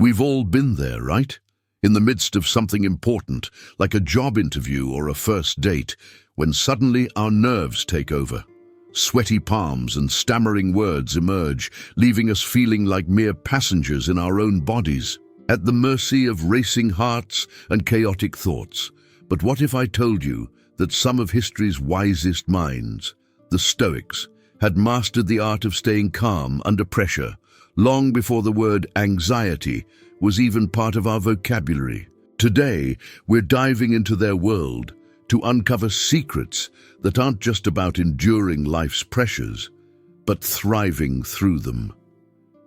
We've all been there, right? In the midst of something important, like a job interview or a first date, when suddenly our nerves take over. Sweaty palms and stammering words emerge, leaving us feeling like mere passengers in our own bodies, at the mercy of racing hearts and chaotic thoughts. But what if I told you that some of history's wisest minds, the Stoics, had mastered the art of staying calm under pressure, long before the word anxiety was even part of our vocabulary? Today, we're diving into their world to uncover secrets that aren't just about enduring life's pressures, but thriving through them.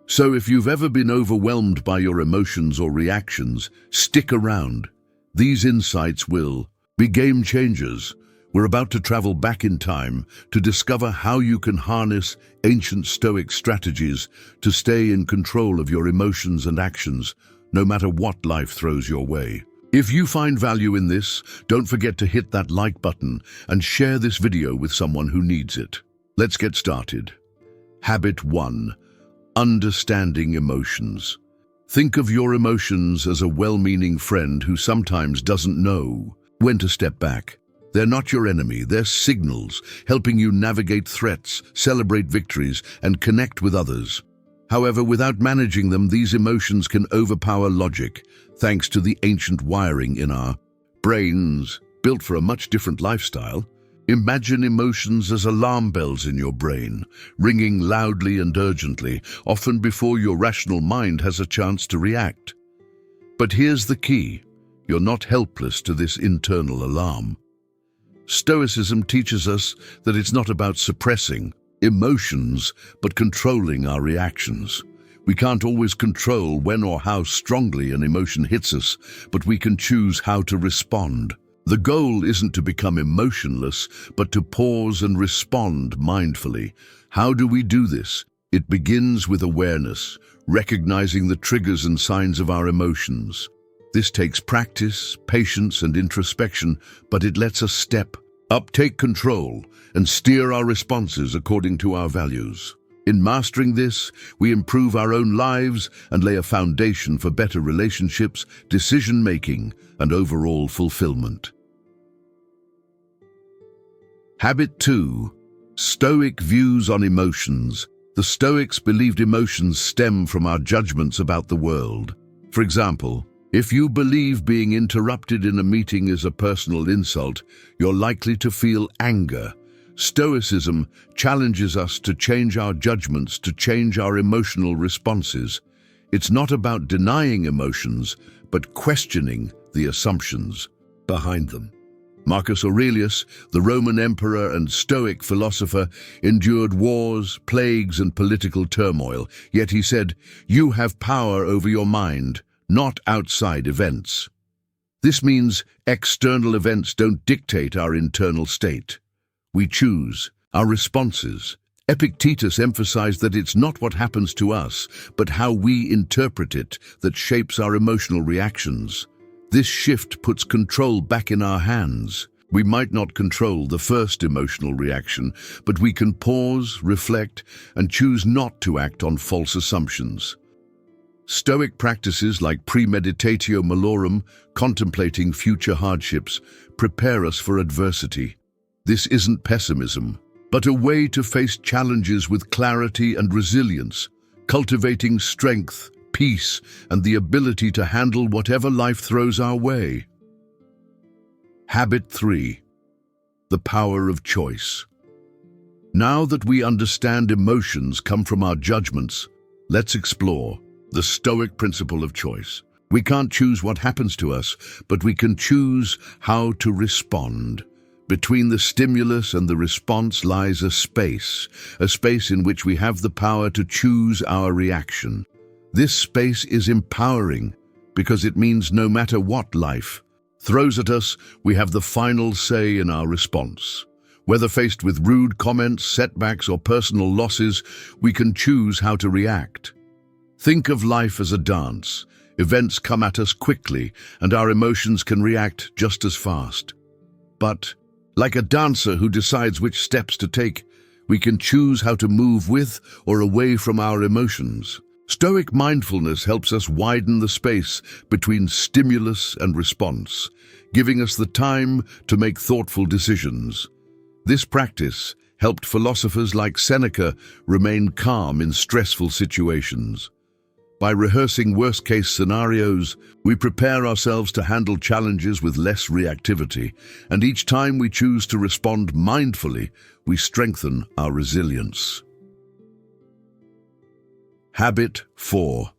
So if you've ever been overwhelmed by your emotions or reactions, stick around. These insights will be game changers. We're about to travel back in time to discover how you can harness ancient Stoic strategies to stay in control of your emotions and actions, no matter what life throws your way. If you find value in this, don't forget to hit that like button and share this video with someone who needs it. Let's get started. Habit 1. Understanding emotions. Think of your emotions as a well-meaning friend who sometimes doesn't know when to step back. They're not your enemy, they're signals, helping you navigate threats, celebrate victories, and connect with others. However, without managing them, these emotions can overpower logic, thanks to the ancient wiring in our brains, built for a much different lifestyle. Imagine emotions as alarm bells in your brain, ringing loudly and urgently, often before your rational mind has a chance to react. But here's the key: you're not helpless to this internal alarm. Stoicism teaches us that it's not about suppressing emotions, but controlling our reactions. We can't always control when or how strongly an emotion hits us, but we can choose how to respond. The goal isn't to become emotionless, but to pause and respond mindfully. How do we do this? It begins with awareness, recognizing the triggers and signs of our emotions. This takes practice, patience, and introspection, but it lets us step up, take control, and steer our responses according to our values. In mastering this, we improve our own lives and lay a foundation for better relationships, decision-making, and overall fulfillment. Habit 2. Stoic views on emotions. The Stoics believed emotions stem from our judgments about the world. For example, if you believe being interrupted in a meeting is a personal insult, you're likely to feel anger. Stoicism challenges us to change our judgments, to change our emotional responses. It's not about denying emotions, but questioning the assumptions behind them. Marcus Aurelius, the Roman emperor and Stoic philosopher, endured wars, plagues, and political turmoil, yet he said, "You have power over your mind, not outside events." This means external events don't dictate our internal state. We choose our responses. Epictetus emphasized that it's not what happens to us, but how we interpret it that shapes our emotional reactions. This shift puts control back in our hands. We might not control the first emotional reaction, but we can pause, reflect, and choose not to act on false assumptions. Stoic practices like premeditatio malorum, contemplating future hardships, prepare us for adversity. This isn't pessimism, but a way to face challenges with clarity and resilience, cultivating strength, peace, and the ability to handle whatever life throws our way. Habit 3. The power of choice. Now that we understand emotions come from our judgments, let's explore the Stoic principle of choice. We can't choose what happens to us, but we can choose how to respond. Between the stimulus and the response lies a space in which we have the power to choose our reaction. This space is empowering because it means no matter what life throws at us, we have the final say in our response. Whether faced with rude comments, setbacks, or personal losses, we can choose how to react. Think of life as a dance. Events come at us quickly, and our emotions can react just as fast. But like a dancer who decides which steps to take, we can choose how to move with or away from our emotions. Stoic mindfulness helps us widen the space between stimulus and response, giving us the time to make thoughtful decisions. This practice helped philosophers like Seneca remain calm in stressful situations. By rehearsing worst-case scenarios, we prepare ourselves to handle challenges with less reactivity, and each time we choose to respond mindfully, we strengthen our resilience. Habit 4.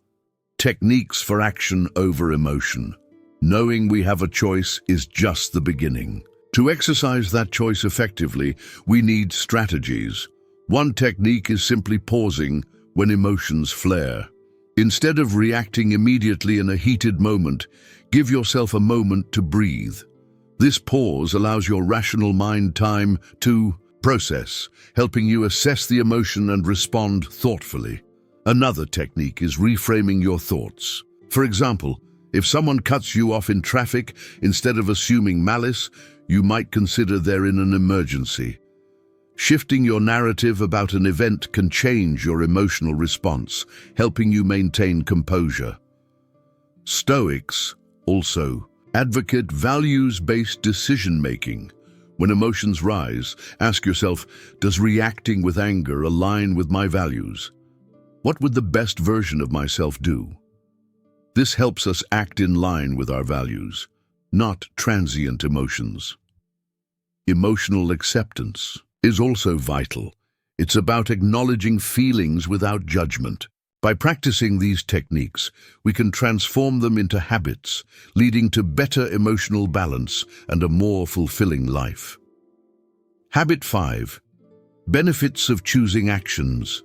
Techniques for action over emotion. Knowing we have a choice is just the beginning. To exercise that choice effectively, we need strategies. One technique is simply pausing when emotions flare. Instead of reacting immediately in a heated moment, give yourself a moment to breathe. This pause allows your rational mind time to process, helping you assess the emotion and respond thoughtfully. Another technique is reframing your thoughts. For example, if someone cuts you off in traffic, instead of assuming malice, you might consider they're in an emergency. Shifting your narrative about an event can change your emotional response, helping you maintain composure. Stoics also advocate values-based decision-making. When emotions rise, ask yourself, does reacting with anger align with my values? What would the best version of myself do? This helps us act in line with our values, not transient emotions. Emotional acceptance is also vital. It's about acknowledging feelings without judgment. By practicing these techniques, we can transform them into habits, leading to better emotional balance and a more fulfilling life. Habit 5. Benefits of choosing actions.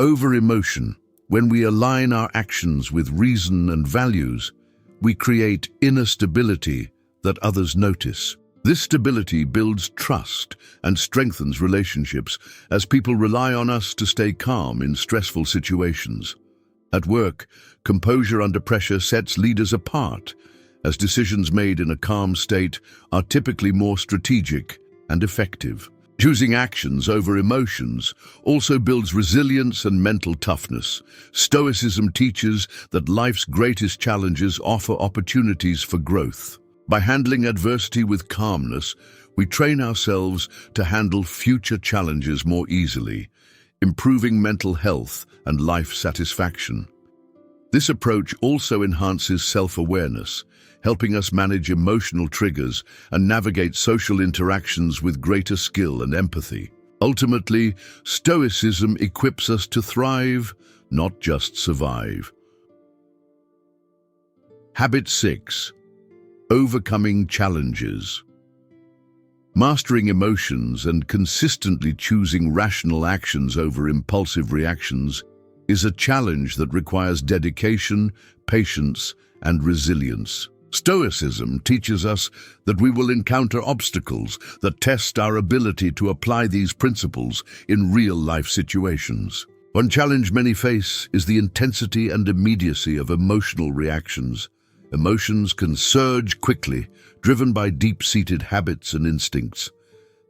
Over emotion. When we align our actions with reason and values, we create inner stability that others notice. This stability builds trust and strengthens relationships as people rely on us to stay calm in stressful situations. At work, composure under pressure sets leaders apart, as decisions made in a calm state are typically more strategic and effective. Choosing actions over emotions also builds resilience and mental toughness. Stoicism teaches that life's greatest challenges offer opportunities for growth. By handling adversity with calmness, we train ourselves to handle future challenges more easily, improving mental health and life satisfaction. This approach also enhances self-awareness, helping us manage emotional triggers and navigate social interactions with greater skill and empathy. Ultimately, Stoicism equips us to thrive, not just survive. Habit 6. Overcoming challenges. Mastering emotions and consistently choosing rational actions over impulsive reactions is a challenge that requires dedication, patience, and resilience. Stoicism teaches us that we will encounter obstacles that test our ability to apply these principles in real-life situations. One challenge many face is the intensity and immediacy of emotional reactions. Emotions can surge quickly, driven by deep-seated habits and instincts.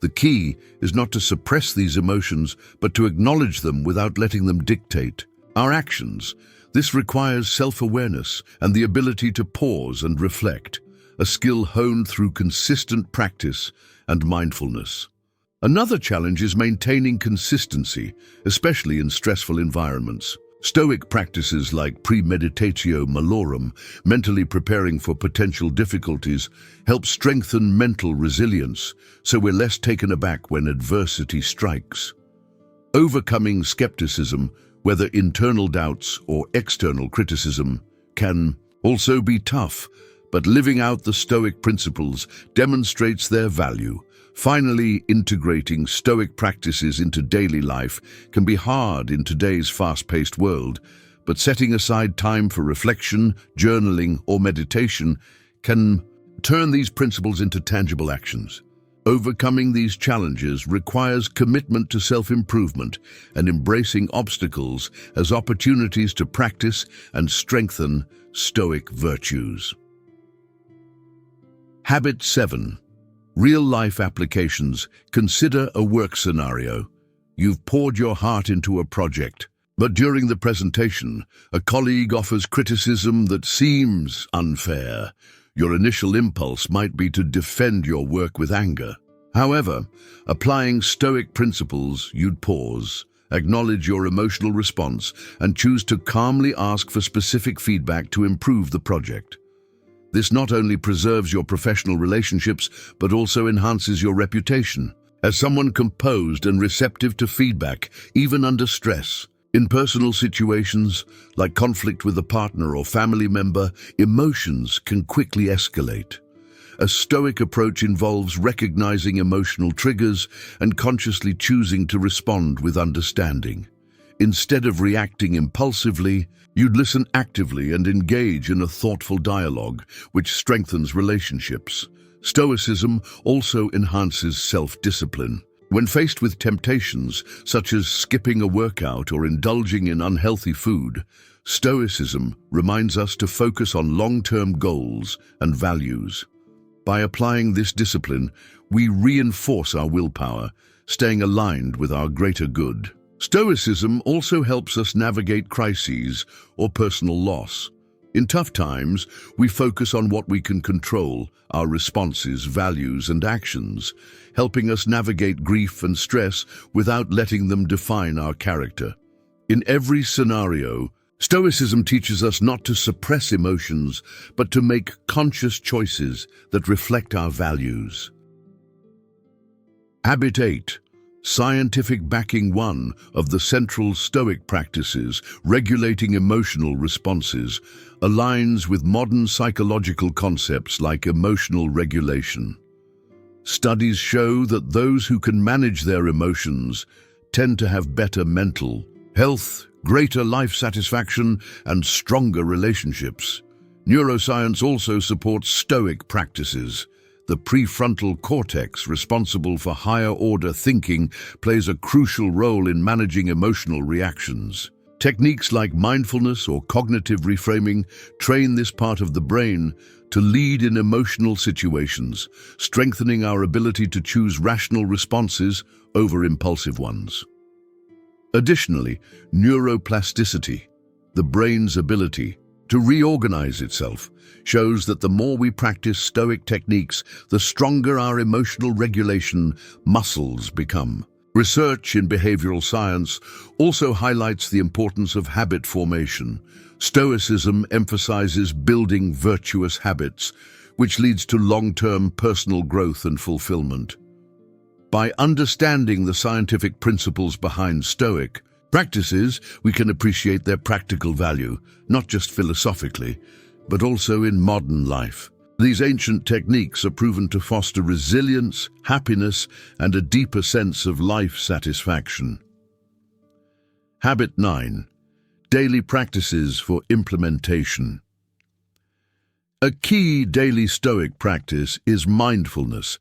The key is not to suppress these emotions, but to acknowledge them without letting them dictate our actions. This requires self-awareness and the ability to pause and reflect, a skill honed through consistent practice and mindfulness. Another challenge is maintaining consistency, especially in stressful environments. Stoic practices like premeditatio malorum, mentally preparing for potential difficulties, help strengthen mental resilience, so we're less taken aback when adversity strikes. Overcoming skepticism, whether internal doubts or external criticism, can also be tough, but living out the Stoic principles demonstrates their value. Finally, integrating Stoic practices into daily life can be hard in today's fast-paced world, but setting aside time for reflection, journaling, or meditation can turn these principles into tangible actions. Overcoming these challenges requires commitment to self-improvement and embracing obstacles as opportunities to practice and strengthen Stoic virtues. Habit 7. Real-life applications. Consider a work scenario. You've poured your heart into a project, But during the presentation, a colleague offers criticism that seems unfair. Your initial impulse might be to defend your work with anger. However, applying Stoic principles, you'd pause, acknowledge your emotional response, and choose to calmly ask for specific feedback to improve the project. This not only preserves your professional relationships, but also enhances your reputation as someone composed and receptive to feedback, even under stress. In personal situations, like conflict with a partner or family member, emotions can quickly escalate. A Stoic approach involves recognizing emotional triggers and consciously choosing to respond with understanding. Instead of reacting impulsively, you'd listen actively and engage in a thoughtful dialogue, which strengthens relationships. Stoicism also enhances self-discipline. When faced with temptations, such as skipping a workout or indulging in unhealthy food, Stoicism reminds us to focus on long-term goals and values. By applying this discipline, we reinforce our willpower, staying aligned with our greater good. Stoicism also helps us navigate crises or personal loss. In tough times, we focus on what we can control, our responses, values, and actions, helping us navigate grief and stress without letting them define our character. In every scenario, Stoicism teaches us not to suppress emotions, but to make conscious choices that reflect our values. Habit 8. Scientific backing. One of the central Stoic practices, regulating emotional responses, aligns with modern psychological concepts like emotional regulation. Studies show that those who can manage their emotions tend to have better mental health, greater life satisfaction, and stronger relationships. Neuroscience also supports Stoic practices. The prefrontal cortex, responsible for higher-order thinking, plays a crucial role in managing emotional reactions. Techniques like mindfulness or cognitive reframing train this part of the brain to lead in emotional situations, strengthening our ability to choose rational responses over impulsive ones. Additionally, neuroplasticity, the brain's ability to reorganize itself, shows that the more we practice Stoic techniques, the stronger our emotional regulation muscles become. Research in behavioral science also highlights the importance of habit formation. Stoicism emphasizes building virtuous habits, which leads to long-term personal growth and fulfillment. By understanding the scientific principles behind Stoic practices, we can appreciate their practical value, not just philosophically, but also in modern life. These ancient techniques are proven to foster resilience, happiness, and a deeper sense of life satisfaction. Habit 9. Daily practices for implementation. A key daily Stoic practice is mindfulness,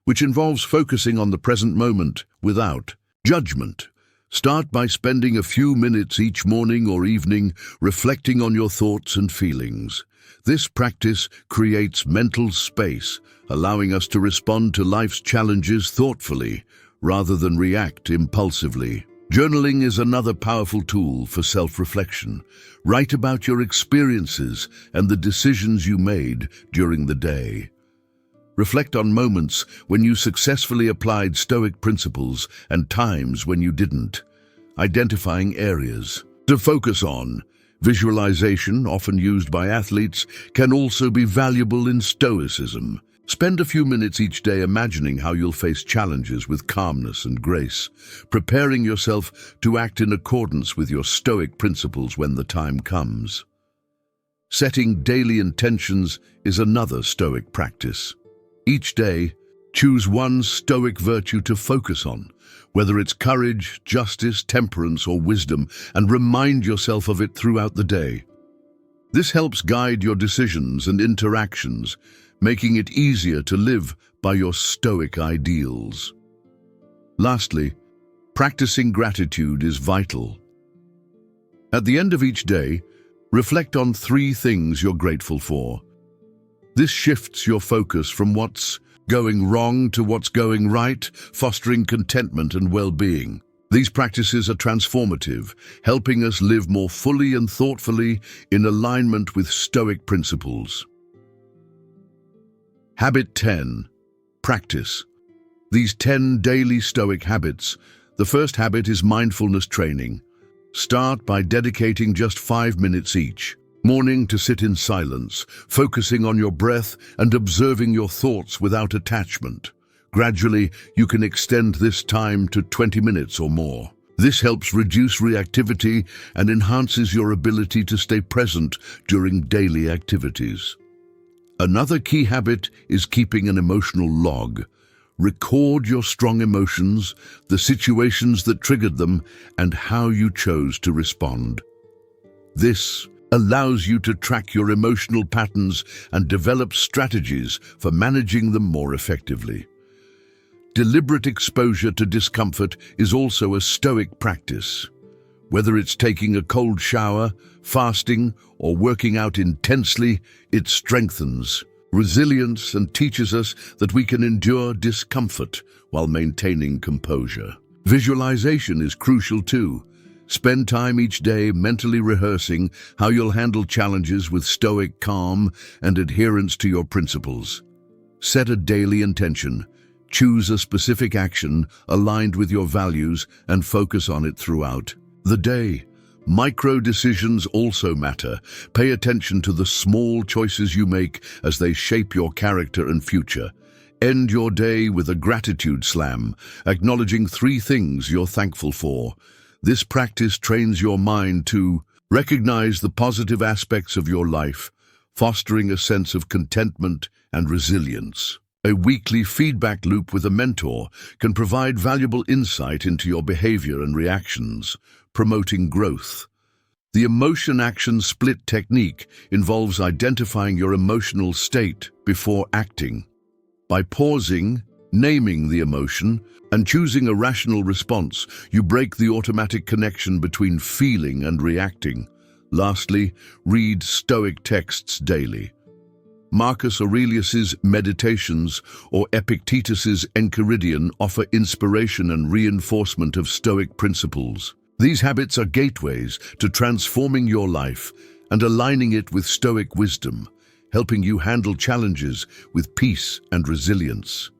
which involves focusing on the present moment without judgment. Start by spending a few minutes each morning or evening reflecting on your thoughts and feelings. This practice creates mental space, allowing us to respond to life's challenges thoughtfully rather than react impulsively. Journaling is another powerful tool for self-reflection. Write about your experiences and the decisions you made during the day. Reflect on moments when you successfully applied Stoic principles and times when you didn't, identifying areas to focus on. Visualization, often used by athletes, can also be valuable in Stoicism. Spend a few minutes each day imagining how you'll face challenges with calmness and grace, preparing yourself to act in accordance with your Stoic principles when the time comes. Setting daily intentions is another Stoic practice. Each day, choose one Stoic virtue to focus on, whether it's courage, justice, temperance, or wisdom, and remind yourself of it throughout the day. This helps guide your decisions and interactions, making it easier to live by your Stoic ideals. Lastly, practicing gratitude is vital. At the end of each day, reflect on 3 things you're grateful for. This shifts your focus from what's going wrong to what's going right, fostering contentment and well-being. These practices are transformative, helping us live more fully and thoughtfully in alignment with Stoic principles. Habit 10. Practice. These 10 daily Stoic habits. The first habit is mindfulness training. Start by dedicating just 5 minutes each morning to sit in silence, focusing on your breath and observing your thoughts without attachment. Gradually, you can extend this time to 20 minutes or more. This helps reduce reactivity and enhances your ability to stay present during daily activities. Another key habit is keeping an emotional log. Record your strong emotions, the situations that triggered them, and how you chose to respond. This allows you to track your emotional patterns and develop strategies for managing them more effectively. Deliberate exposure to discomfort is also a Stoic practice. Whether it's taking a cold shower, fasting, or working out intensely, it strengthens resilience and teaches us that we can endure discomfort while maintaining composure. Visualization is crucial too. Spend time each day mentally rehearsing how you'll handle challenges with Stoic calm and adherence to your principles. Set a daily intention. Choose a specific action aligned with your values and focus on it throughout the day. Micro decisions also matter. Pay attention to the small choices you make as they shape your character and future. End your day with a gratitude slam, acknowledging 3 things you're thankful for. This practice trains your mind to recognize the positive aspects of your life, fostering a sense of contentment and resilience. A weekly feedback loop with a mentor can provide valuable insight into your behavior and reactions, promoting growth. The emotion-action split technique involves identifying your emotional state before acting. By pausing, naming the emotion, and choosing a rational response, you break the automatic connection between feeling and reacting. Lastly, read Stoic texts daily. Marcus Aurelius's Meditations or Epictetus's Enchiridion offer inspiration and reinforcement of Stoic principles. These habits are gateways to transforming your life and aligning it with Stoic wisdom, helping you handle challenges with peace and resilience.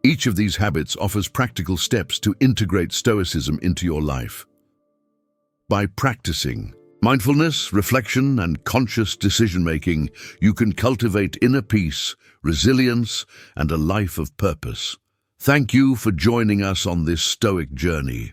Each of these habits offers practical steps to integrate Stoicism into your life. By practicing mindfulness, reflection, and conscious decision-making, you can cultivate inner peace, resilience, and a life of purpose. Thank you for joining us on this Stoic journey.